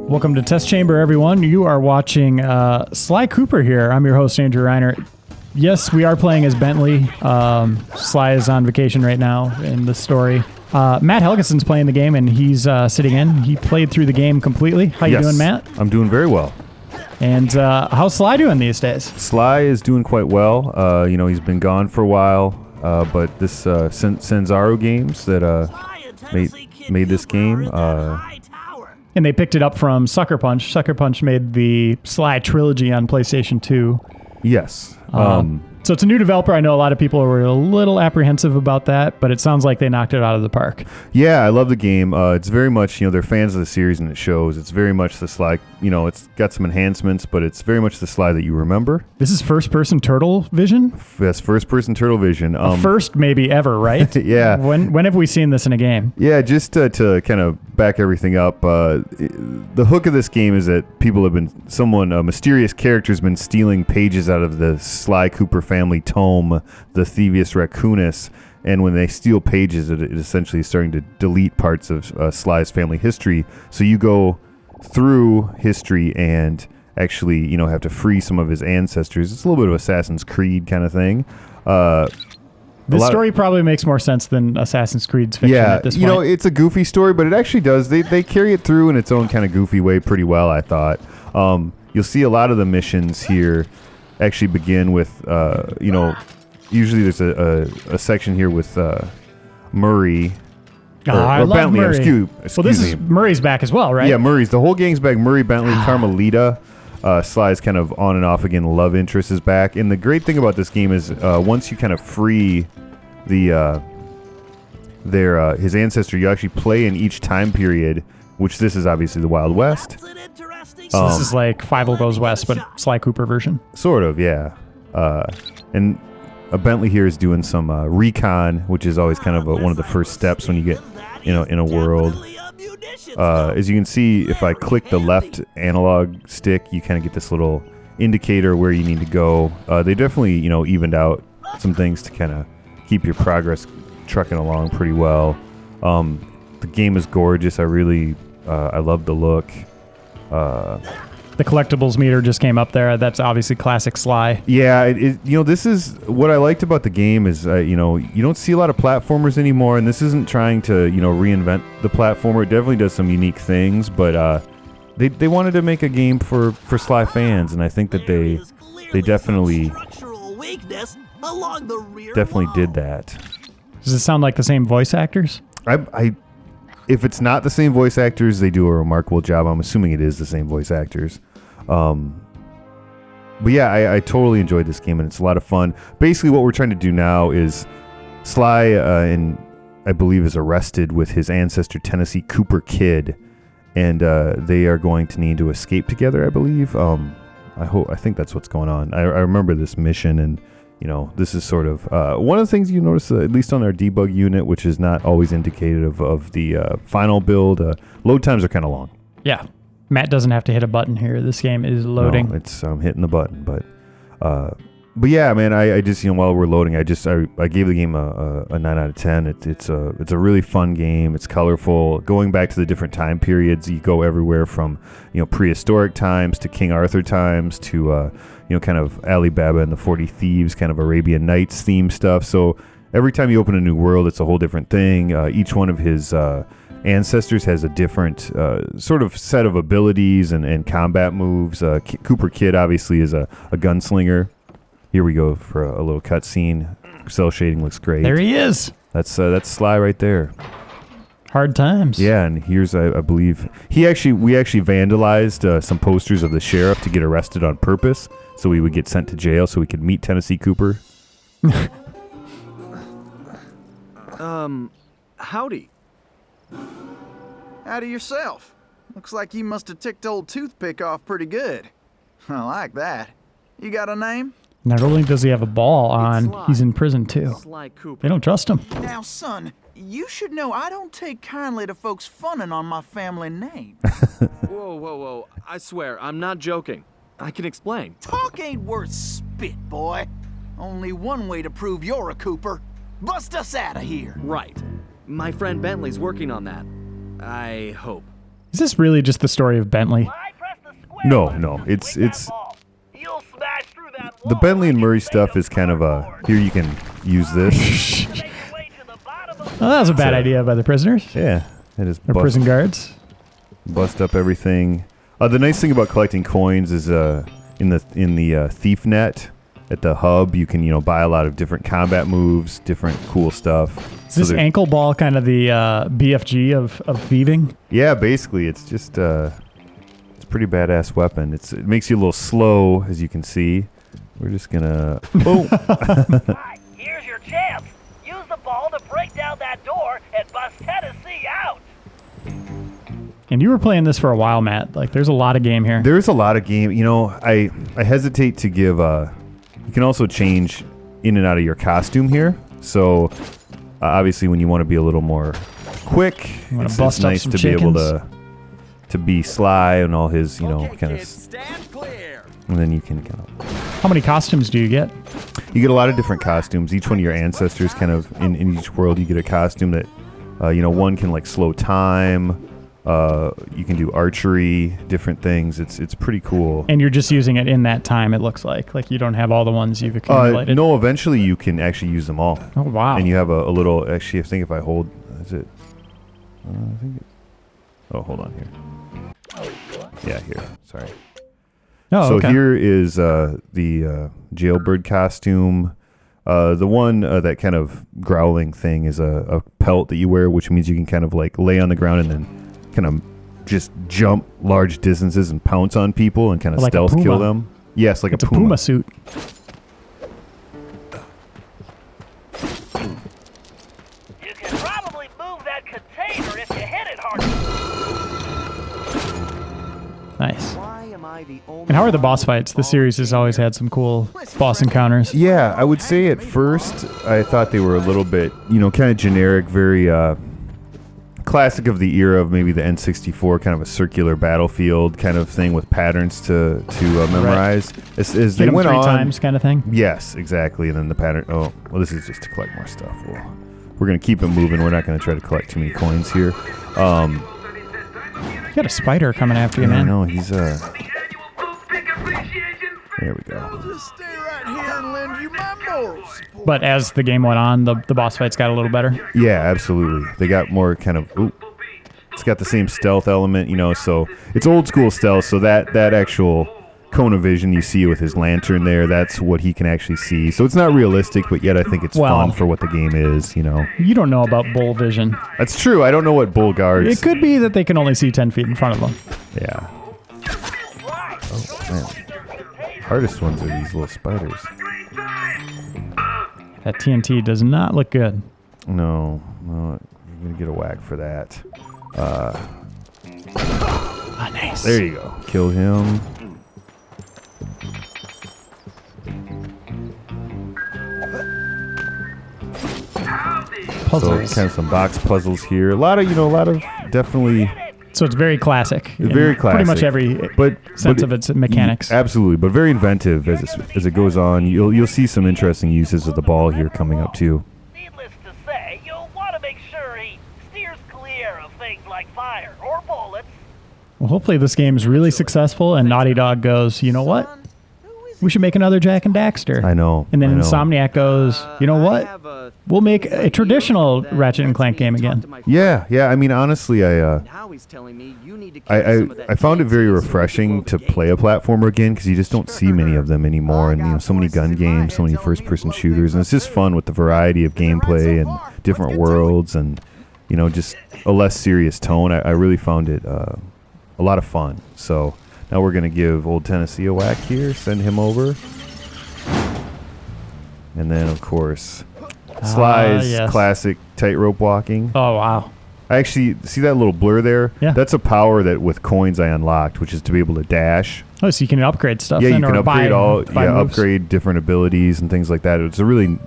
Welcome to Test Chamber, everyone. You are watching Sly Cooper here. I'm your host, Andrew Reiner. Yes, we are playing as Bentley. Sly is on vacation right now in the story. Matt Helegeson's playing the game, and he's sitting in. He played through the game completely. How you doing, Matt? I'm doing very well. And how's Sly doing these days? Sly is doing quite well. He's been gone for a while, but this Senzaro Games that made this game. And they picked it up from Sucker Punch. Sucker Punch made the Sly trilogy on PlayStation 2. Yes. So it's a new developer. I know a lot of people were a little apprehensive about that, but it sounds like they knocked it out of the park. Yeah, I love the game. It's very much, they're fans of the series and it shows. It's very much the Sly, it's got some enhancements, but it's very much the Sly that you remember. This is first-person turtle vision? Yes, first-person turtle vision. First maybe ever, right? Yeah. When have we seen this in a game? Yeah, just to kind of back everything up, the hook of this game is that a mysterious character has been stealing pages out of the Sly Cooper family tome, the Thieves Raccoonus, and when they steal pages, it essentially is starting to delete parts of Sly's family history. So you go through history and actually, have to free some of his ancestors. It's a little bit of Assassin's Creed kind of thing. This story probably makes more sense than Assassin's Creed's fiction at this point. It's a goofy story, but it actually does. They carry it through in its own kind of goofy way pretty well, I thought. You'll see a lot of the missions here actually begin with, usually there's a section here with Murray. I love Bentley. Murray. Excuse this me. is Murray's back as well, right? Yeah, Murray's. The whole gang's back. Murray, Bentley, Carmelita. Sly's kind of on and off again. Love interest is back. And the great thing about this game is once you kind of free his ancestor, you actually play in each time period, which this is obviously the Wild West. So this is like Five Goes West, but Sly Cooper version. Sort of, yeah. And Bentley here is doing some recon, which is always kind of one of the first steps when you get in a world. As you can see, if I click the left analog stick, you kind of get this little indicator where you need to go. They definitely, evened out some things to kind of keep your progress trucking along pretty well. The game is gorgeous. I love the look. The collectibles meter just came up there. That's obviously classic Sly. Yeah, this is what I liked about the game is, you don't see a lot of platformers anymore, and this isn't trying to, reinvent the platformer. It definitely does some unique things, but they wanted to make a game for Sly fans, and I think that they definitely did that. Does it sound like the same voice actors? If it's not the same voice actors, they do a remarkable job. I'm assuming it is the same voice actors. But yeah, I totally enjoyed this game, and it's a lot of fun. Basically, what we're trying to do now is Sly, I believe, is arrested with his ancestor, Tennessee Cooper Kid, and they are going to need to escape together, I believe. I think that's what's going on. I remember this mission, and this is sort of one of the things you notice, at least on our debug unit, which is not always indicative of the final build. Load times are kind of long. Yeah. Matt doesn't have to hit a button here. This game is loading. No, it's hitting the button, but yeah, man. I just while we're loading, I gave the game a 9 out of 10. It's a really fun game. It's colorful. Going back to the different time periods, you go everywhere from prehistoric times to King Arthur times to kind of Alibaba and the 40 Thieves, kind of Arabian Nights theme stuff. So every time you open a new world, it's a whole different thing. Each one of his ancestors has a different sort of set of abilities and combat moves. Cooper Kid obviously is a gunslinger. Here we go for a little cutscene. Cell shading looks great. There he is. That's Sly right there. Hard times. Yeah, and here's I believe we actually vandalized some posters of the sheriff to get arrested on purpose, so we would get sent to jail so we could meet Tennessee Cooper. Howdy. Howdy yourself. Looks like you must have ticked old Toothpick off pretty good. I like that. You got a name? Not only does he have a ball on, he's in prison too. Sly Cooper. They don't trust him. Now, son, you should know I don't take kindly to folks funning on my family name. Whoa. I swear, I'm not joking. I can explain. Talk ain't worth spit, boy. Only one way to prove you're a Cooper. Bust us out of here. Right. My friend Bentley's working on that. I hope. Is this really just the story of Bentley? No. It's the Bentley and Murray stuff is kind of a here you can use this. Well, that was a bad idea by the prisoners. Yeah, it is. Or prison guards. Bust up everything. The nice thing about collecting coins is in the thief net at the hub you can buy a lot of different combat moves, different cool stuff. Is this ankle ball kind of the BFG of thieving? Yeah, basically it's just it's a pretty badass weapon. It makes you a little slow, as you can see. We're just gonna. Oh. Right, here's your chance. Use the ball to break down that door and bust Tennessee out. And you were playing this for a while, Matt. Like, there's a lot of game here. There's a lot of game. I hesitate to give. You can also change in and out of your costume here. So obviously, when you want to be a little more quick, it's nice to be able to be Sly and all his, kind of. Stand clear. And then you can kind of. How many costumes do you get? You get a lot of different costumes. Each one of your ancestors kind of in each world you get a costume that, one can like slow time. You can do archery, different things. It's pretty cool. And you're just using it in that time. It looks like you don't have all the ones you've accumulated. No, eventually you can actually use them all. Oh wow! And you have a little. Actually, I think if I hold, is it? Hold on here. Yeah, here. Sorry. Oh, so okay. here is the jailbird costume. The one that kind of growling thing is a pelt that you wear, which means you can kind of like lay on the ground and then kind of just jump large distances and pounce on people and kind of like stealth kill them. Yes, like it's a puma suit. You can probably move that container if you hit it hard. Nice. Why am I the only And how are the boss fights? The series has always had some cool boss encounters. Yeah, I would say at first I thought they were a little bit, kind of generic, very classic of the era of maybe the N64, kind of a circular battlefield kind of thing with patterns to memorize. Right. As they went 3 on, times kind of thing. Yes, exactly. And then the pattern. Oh, well, this is just to collect more stuff. We're gonna keep it moving. We're not gonna try to collect too many coins here. You got a spider coming after you, man. No, he's There we go. I'll just stay right here and lend you my moral support. But as the game went on, the boss fights got a little better. Yeah, absolutely. They got more kind of. Ooh, it's got the same stealth element, so it's old school stealth. So that actual cone of vision you see with his lantern there, that's what he can actually see. So it's not realistic, but yet I think it's fun for what the game is. You don't know about bull vision. That's true. I don't know what bull guards. It could be that they can only see 10 feet in front of them. Yeah. Oh man. Hardest ones are these little spiders. That TNT does not look good. No, you're gonna get a whack for that. Nice. There you go. Kill him. Puzzles. So kind of some box puzzles here. A lot of definitely. So it's very classic. Very classic. Pretty much every sense of its mechanics. Absolutely, but very inventive as it goes on. You'll see some interesting uses of the ball here coming up too. Needless to say, you'll want to make sure he steers clear of things like fire or bullets. Well, hopefully this game is really successful and Naughty Dog goes, you know what? We should make another Jack and Daxter. I know. And then I know. Insomniac goes, you know what? We'll make a traditional Ratchet and Clank game again. Yeah. I mean, honestly, I found it very refreshing to play a platformer again because you just don't see many of them anymore, and so many gun games, so many first-person shooters, and it's just fun with the variety of gameplay and different worlds, and just a less serious tone. I really found it a lot of fun. So now we're gonna give old Tennessee a whack here, send him over, and then of course Sly's classic tightrope walking. Oh wow. I actually see that little blur there. Yeah. That's a power that with coins I unlocked, which is to be able to dash. Oh, so you can upgrade stuff. Yeah, then, you can or upgrade buy moves. upgrade different abilities and things like that. It's a really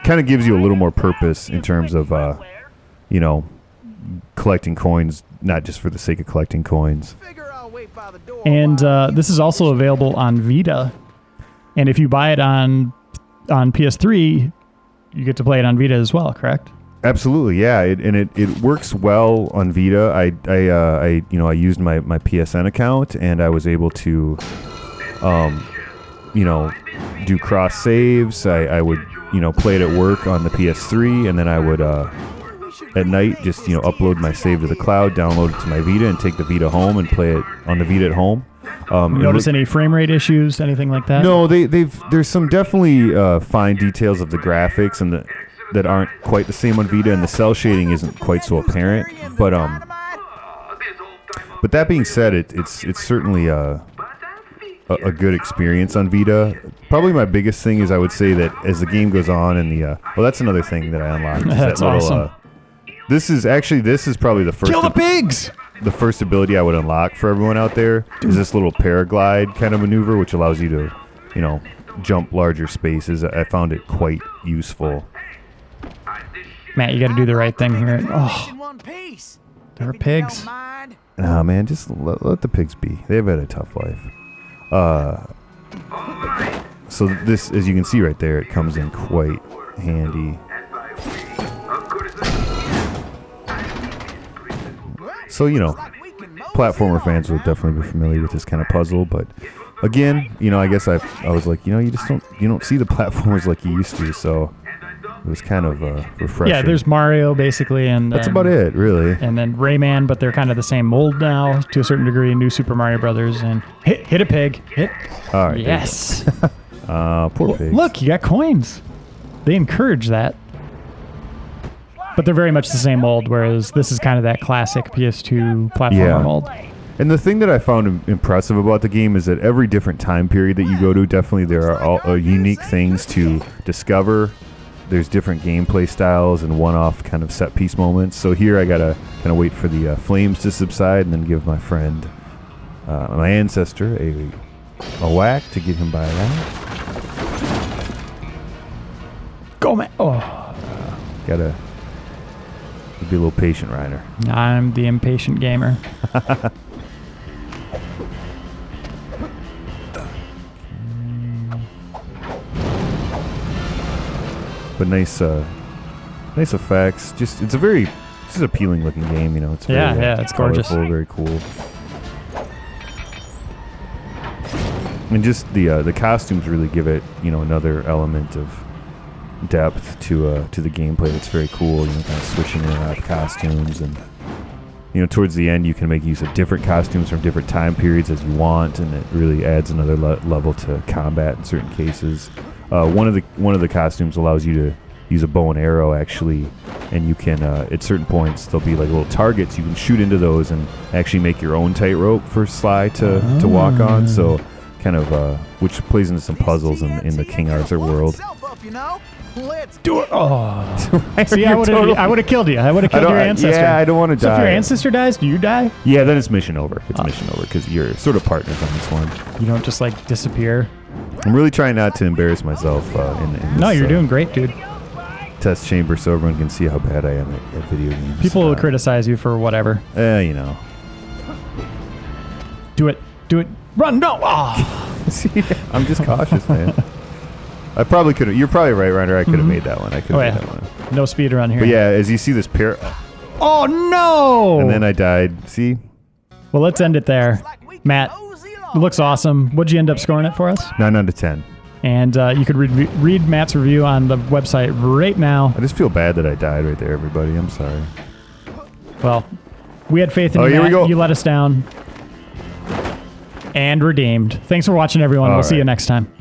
kind of gives you a little more purpose in terms of collecting coins, not just for the sake of collecting coins. And this is also available on Vita. And if you buy it on PS3, you get to play it on Vita as well, correct? Absolutely, yeah, it works well on Vita. I used my PSN account, and I was able to, do cross saves. I would play it at work on the PS3, and then I would at night just upload my save to the cloud, download it to my Vita, and take the Vita home and play it on the Vita at home. Notice any frame rate issues, anything like that? No, there's some definitely fine details of the graphics and that aren't quite the same on Vita, and the cell shading isn't quite so apparent. But that being said, it's certainly a good experience on Vita. Probably my biggest thing is I would say that as the game goes on, and that's another thing that I unlocked. That's awesome. This is probably the first. Kill the pigs! The first ability I would unlock for everyone out there is this little paraglide kind of maneuver, which allows you to, jump larger spaces. I found it quite useful. Matt, you got to do the right thing here. Oh, there are pigs. Nah, man, just let the pigs be. They've had a tough life. So this, as you can see right there, it comes in quite handy. So, platformer fans will definitely be familiar with this kind of puzzle, but again, I guess I was like, you don't see the platformers like you used to, so it was kind of refreshing. Yeah, there's Mario basically, and that's about it, really. And then Rayman, but they're kind of the same mold now to a certain degree. New Super Mario Brothers, and hit a pig. Hit. All right. Yes. Poor pigs. Look, you got coins. They encourage that. But they're very much the same mold, whereas this is kind of that classic PS2 platformer mold. And the thing that I found impressive about the game is that every different time period that you go to, definitely there are unique things to discover. There's different gameplay styles and one-off kind of set-piece moments. So here I gotta kind of wait for the flames to subside and then give my friend, my ancestor, a whack to get him by that. Go, man! Oh, Gotta be a little patient, Reiner. I'm the impatient gamer. But nice effects. Just it's a appealing looking game. It's very, it's gorgeous. Colorful, very cool. And just the costumes really give it another element of depth to the gameplay. That's very cool. Kind of switching in and out of costumes, and towards the end you can make use of different costumes from different time periods as you want, and it really adds another level to combat in certain cases. One of the costumes allows you to use a bow and arrow actually, and you can at certain points there'll be like little targets. You can shoot into those and actually make your own tightrope for Sly to walk on. So kind of which plays into some puzzles in the King Arthur world. Let's do it! Oh, see, I would have killed you. I would have killed your ancestor. Yeah, I don't want to die. So if your ancestor dies, do you die? Yeah, then it's mission over. It's mission over because you're sort of partners on this one. You don't just like disappear. I'm really trying not to embarrass myself in this, No, you're doing great, dude. Test chamber so everyone can see how bad I am at video games. People will criticize you for whatever. Do it. Run! No! Oh. See, I'm just cautious, man. I probably could have. You're probably right, Reiner. I could have made that one. I could have made that one. No speed run here. But yeah, as you see this pair. Oh no! And then I died. See? Well, let's end it there. Matt, it looks awesome. What'd you end up scoring it for us? 9 out of 10. And you could read Matt's review on the website right now. I just feel bad that I died right there, everybody. I'm sorry. Well, we had faith in you, here Matt. we go. You let us down. And redeemed. Thanks for watching, everyone. We'll see you next time.